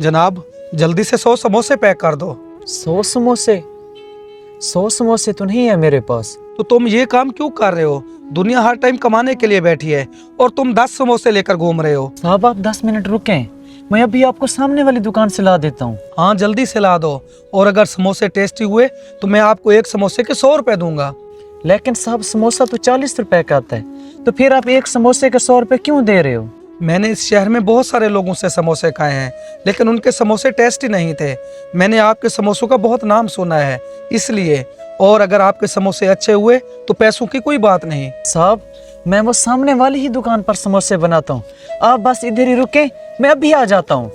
जनाब, जल्दी से 100 समोसे पैक कर दो। 100 समोसे? 100 समोसे तो नहीं है मेरे पास। तो तुम ये काम क्यों कर रहे हो? दुनिया हर टाइम कमाने के लिए बैठी है और तुम 10 समोसे लेकर घूम रहे हो। साहब आप 10 मिनट रुकें, मैं अभी आपको सामने वाली दुकान से ला देता हूँ। हाँ, जल्दी से ला दो। और अगर समोसे टेस्टी हुए तो मैं आपको एक समोसे के 100 रुपए दूंगा। लेकिन साहब समोसा तो 40 रुपए का आता है, तो फिर आप एक समोसे के 100 रुपए क्यों दे रहे हो? मैंने इस शहर में बहुत सारे लोगों से समोसे खाए हैं, लेकिन उनके समोसे टेस्टी नहीं थे। मैंने आपके समोसों का बहुत नाम सुना है, इसलिए। और अगर आपके समोसे अच्छे हुए तो पैसों की कोई बात नहीं। साहब मैं वो सामने वाली ही दुकान पर समोसे बनाता हूँ, आप बस इधर ही रुकें, मैं अभी आ जाता हूँ।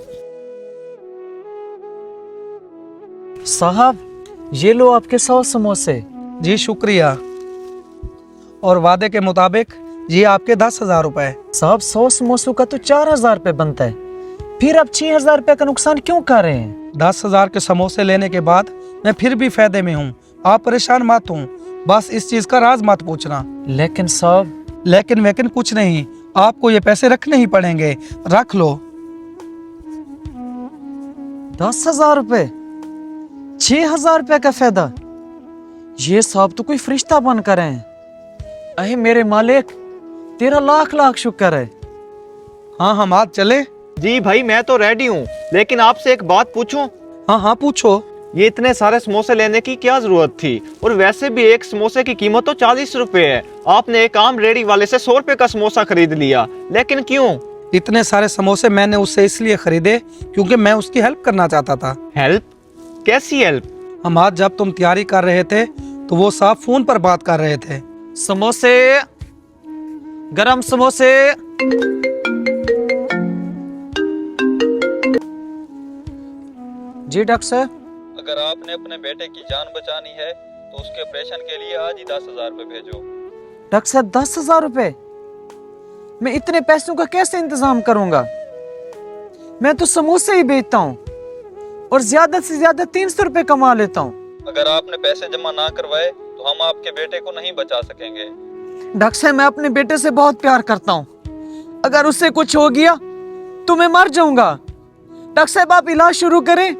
साहब ये लो आपके 100 समोसे। जी शुक्रिया। और वादे के मुताबिक ये आपके 10,000 रुपए। साहब 100 समोसों का तो 4,000 रुपए बनता है, फिर आप 6,000 रुपए का नुकसान क्यों कर रहे हैं? 10,000 के समोसे लेने के बाद मैं फिर भी फायदे में हूँ। आप परेशान मत हो, बस इस चीज का राज मत पूछना। लेकिन साहब। लेकिन वेकिन कुछ नहीं, आपको ये पैसे रखने ही पड़ेंगे। रख लो। 10,000 रुपए, 6,000 रुपए का फायदा? ये साहब तो कोई फरिश्ता बन कर हैं। अहे मेरे मालिक, तेरा लाख लाख शुक्र है। हाँ हम आज चले। जी भाई मैं तो रेडी हूँ, लेकिन आपसे एक बात पूछूं? हाँ हाँ पूछो। ये इतने सारे समोसे लेने की क्या जरूरत थी? और वैसे भी एक समोसे की कीमत तो 40 रुपए है। आपने एक आम रेडी वाले से 100 रुपए का समोसा खरीद लिया, लेकिन क्यों? इतने सारे समोसे मैंने उससे इसलिए खरीदे क्योंकि मैं उसकी हेल्प करना चाहता था। हेल्प? कैसी हेल्प? हम आज जब तुम तैयारी कर रहे थे तो वो साहब फोन पर बात कर रहे थे। समोसे, गरम समोसे। जी डॉक्टर साहब। अगर आपने अपने बेटे की जान बचानी है तो उसके ऑपरेशन के लिए आज ही 10,000 रुपए भेजो। डॉक्टर साहब 10,000 रुपए? मैं इतने पैसों का कैसे इंतजाम करूंगा? मैं तो समोसे ही बेचता हूँ और ज्यादा से ज्यादा 300 रुपए कमा लेता हूँ। अगर आपने पैसे जमा ना करवाए तो हम आपके बेटे को नहीं बचा सकेंगे। डॉक्टर साहब मैं अपने बेटे से बहुत प्यार करता हूँ, अगर उससे कुछ हो गया तो मैं मर जाऊंगा। डॉक्टर साहब आप इलाज शुरू करें,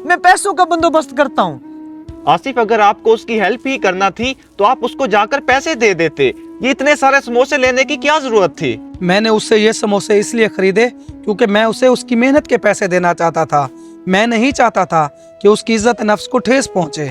मैं पैसों का बंदोबस्त करता हूँ। आसिफ अगर आपको उसकी हेल्प ही करना थी तो आप उसको जाकर पैसे दे देते। ये इतने सारे समोसे लेने की क्या जरूरत थी? मैंने उससे ये समोसे इसलिए खरीदे क्योंकि मैं उसे उसकी मेहनत के पैसे देना चाहता था। मैं नहीं चाहता था कि उसकी इज्जत नफ्स को ठेस पहुंचे।